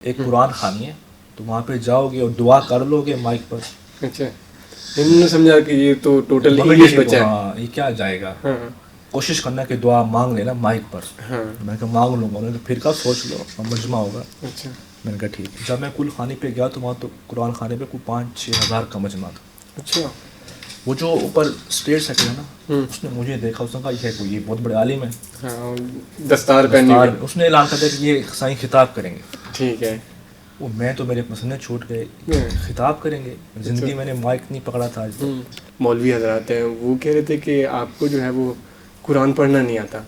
ایک قرآن خوانی ہے تو وہاں پہ جاؤ گے اور دعا کر لو گے مائک پر. اچھا انہوں نے سمجھا کہ یہ تو ٹوٹل انگلش بچہ ہے. ہاں یہ کیا جائے گا, کوشش کرنا کہ دعا مانگ لینا مائک پر. میں نے کہا مانگ لوں گا. انہوں نے کہا پھر کب سوچ لو مجمع ہوگا. اچھا میں نے کہا ٹھیک. جب میں کل خانے پہ گیا تو وہاں تو قرآن خانے پہ کوئی 5-6 ہزار کا مجمع تھا. اچھا وہ جو اوپر اسٹیج سیٹ ہے نا, اس نے مجھے دیکھا, اس نے کہا یہ بہت بڑے عالم ہے, دستار پہنی ہوئی. اس نے اعلان کر دیا کہ یہ سائیں خطاب کریں گے. ٹھیک ہے. وہ میں تو میرے پسندے چھوٹ گئے, خطاب کریں گے. زندگی میں نے مائک نہیں پکڑا تھا آج تک. مولوی حضرات ہیں وہ کہہ رہے تھے کہ آپ کو جو ہے وہ قرآن پڑھنا نہیں آتا,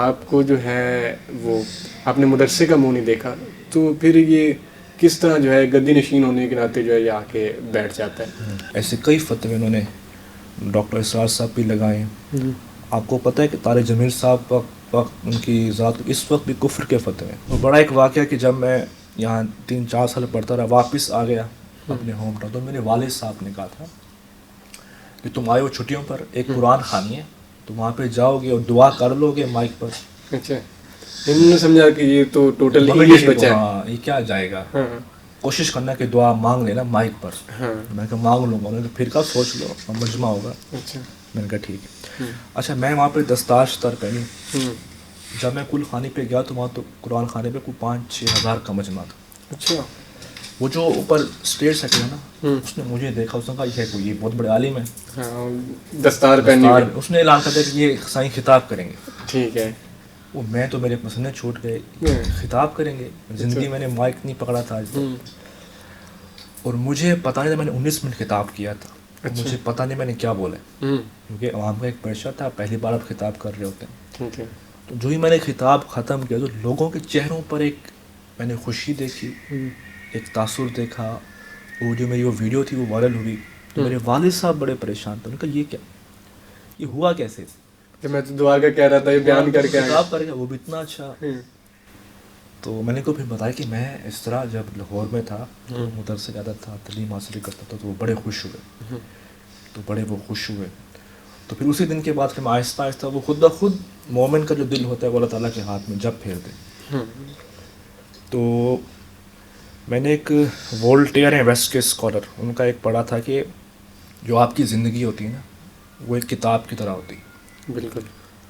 آپ کو جو ہے وہ آپ نے مدرسے کا منہ نہیں دیکھا, تو پھر یہ کس طرح جو ہے گدی نشین ہونے کے ناطے جو ہے یہ آ کے بیٹھ جاتا ہے. ایسے کئی فتوے انہوں نے ڈاکٹر اسرار صاحب بھی لگائے. آپ کو پتہ ہے کہ طارق جمیل صاحب وقت ان کی ذات اس وقت بھی کفر کے فتوے ہیں. اور بڑا ایک واقعہ کہ جب میں یہاں 3-4 سال پڑھتا رہا, واپس آ گیا اپنے ہوم ٹاؤن, تو میرے والد صاحب نے کہا تھا کہ تم آئے ہو چھٹیوں پر, ایک قرآن خوانی ہے تو وہاں پہ جاؤ گے اور دعا کر لو گے مائک پر. اچھا انہوں نے سمجھا کہ یہ تو ٹوٹل انگلش بچہ ہے. ہاں یہ کیا جائے گا, کوشش کرنا کہ دعا مانگ لینا مائک پر. میں نے کہا مانگ لوں گا. انہوں نے کہا پھر کب سوچ لو مجمع ہوگا. میں نے کہا ٹھیک ہے. اچھا میں وہاں پہ دستار شتر پہنی. جب میں کل خانے پہ گیا تو وہاں تو قرآن خانے پہ کوئی 5-6 ہزار کا مجمع تھا. اچھا وہ جو اوپر اسٹیج سیٹ ہے نا, اس نے مجھے دیکھا, اس نے کہا یہ بہت بڑے عالم ہے, دستار پہنی ہوئی. اس نے اعلان کر دیا کہ یہ سائیں خطاب کریں گے. ٹھیک ہے. وہ میں تو میرے پسندے چھوٹ گئے, خطاب کریں گے. زندگی میں نے مائک نہیں پکڑا تھا آج تک, اور مجھے پتہ نہیں تھا. میں نے 19 منٹ خطاب کیا تھا, مجھے پتہ نہیں میں نے کیا بولا, کیونکہ عوام کا ایک پریشر تھا, پہلی بار آپ خطاب کر رہے ہوتے ہیں. تو جو ہی میں نے خطاب ختم کیا تو لوگوں کے چہروں پر ایک میں نے خوشی دیکھی, ایک تاثر دیکھا. اور جو میری وہ ویڈیو تھی وہ وائرل ہوئی, تو میرے والد صاحب بڑے پریشان تھے. انہوں نے کہا یہ کیا, یہ ہوا کیسے؟ میں تو دعا کا کہہ رہا تھا, یہ بیان کر کے خطاب کر گیا, وہ بھی اتنا اچھا. تو میں نے کو پھر بتایا کہ میں اس طرح جب لاہور میں تھا مدرسے جاتا تھا, تعلیم حاصل کرتا تھا, تو وہ بڑے خوش ہوئے. تو پھر اسی دن کے بعد پھر میں آہستہ آہستہ وہ خود بخود مومن کا جو دل ہوتا ہے وہ اللہ تعالیٰ کے ہاتھ میں جب پھیر دے. تو میں نے ایک وولٹیئر ہیں ویسٹ کے اسکالر, ان کا ایک پڑھا تھا کہ جو آپ کی زندگی ہوتی ہے نا وہ ایک کتاب کی طرح ہوتی ہے. بالکل.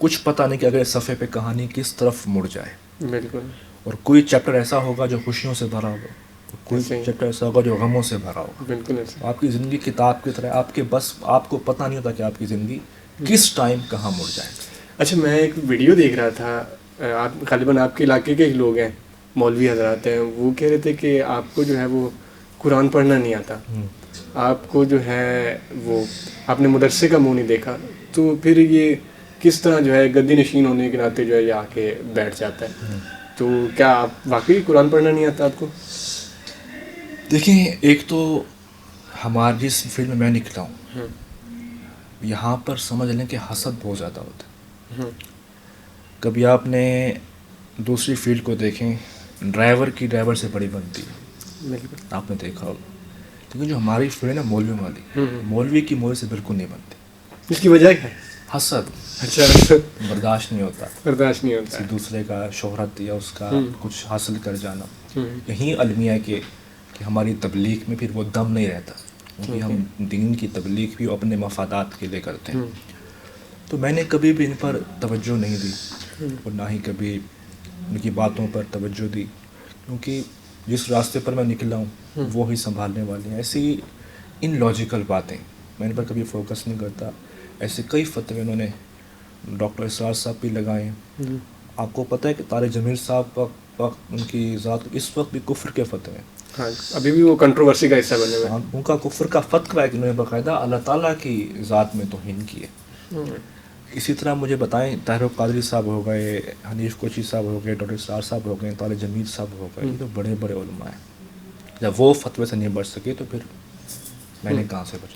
کچھ پتہ نہیں کہ اگلے صفحے پہ کہانی کس طرف مڑ جائے. بالکل. اور کوئی چیپٹر ایسا ہوگا جو خوشیوں سے بھرا ہوگا, کوئی چیپٹر ایسا ہوگا جو غموں سے بھرا ہوگا. بالکل. آپ کی زندگی کتاب کی طرح, آپ کے بس آپ کو پتہ نہیں ہوتا کہ آپ کی زندگی کس ٹائم کہاں مڑ جائے. اچھا میں ایک ویڈیو دیکھ رہا تھا, آپ غالباً آپ کے علاقے کے ہی لوگ ہیں, مولوی حضرات ہیں, وہ کہہ رہے تھے کہ آپ کو جو ہے وہ قرآن پڑھنا نہیں آتا, آپ کو جو ہے وہ آپ نے مدرسے کا منہ نہیں دیکھا, تو پھر یہ کس طرح جو ہے گدی نشین ہونے کے ناطے جو ہے یہ آ کے بیٹھ جاتا ہے. تو کیا آپ واقعی قرآن پڑھنا نہیں آتا آپ کو؟ دیکھیں, ایک تو ہماری جس فیلڈ میں نکلا ہوں یہاں پر سمجھ لیں کہ حسد بہت زیادہ ہوتا ہے. کبھی آپ نے دوسری فیلڈ کو دیکھیں, ڈرائیور کی ڈرائیور سے بڑی بنتی ہے, آپ نے دیکھا ہوگا. لیکن جو ہماری فیلڈ ہے نا مولوی والی, مولوی کی مولوی سے بالکل نہیں بنتی. اس کی وجہ کیا ہے؟ حسد. اچھا برداشت نہیں ہوتا دوسرے کا شہرت یا اس کا کچھ حاصل کر جانا. یہی المیہ ہے کہ ہماری تبلیغ میں پھر وہ دم نہیں رہتا, کیونکہ ہم دین کی تبلیغ بھی اپنے مفادات کے لیے کرتے ہیں. تو میں نے کبھی بھی ان پر توجہ نہیں دی, اور نہ ہی کبھی ان کی باتوں پر توجہ دی, کیونکہ جس راستے پر میں نکلا ہوں وہ ہی سنبھالنے والے ہیں. ایسی ان لاجیکل باتیں میں ان پر کبھی فوکس نہیں کرتا. ایسے کئی فتوے انہوں نے ڈاکٹر اسرار صاحب بھی لگائے ہیں. آپ کو پتہ ہے کہ طارق جمیل صاحب وقت ان کی ذات اس وقت بھی کفر کے فتوے ہیں. ہاں ابھی بھی وہ کنٹروورسی کا حصہ بنے ہوئے. ان کا کفر کا فتویٰ ہے کہ انہوں نے باقاعدہ اللہ تعالیٰ کی ذات میں توہین کی ہے. اسی طرح مجھے بتائیں, طاہر قادری صاحب ہو گئے, حنیف کوچی صاحب ہو گئے, ڈاکٹر اسرار صاحب ہو گئے, طارق جمیل صاحب ہو گئے, یہ تو بڑے بڑے علماء ہیں. جب وہ فتوے سے نہیں بچ سکے تو پھر میں نے کہاں سے بچا.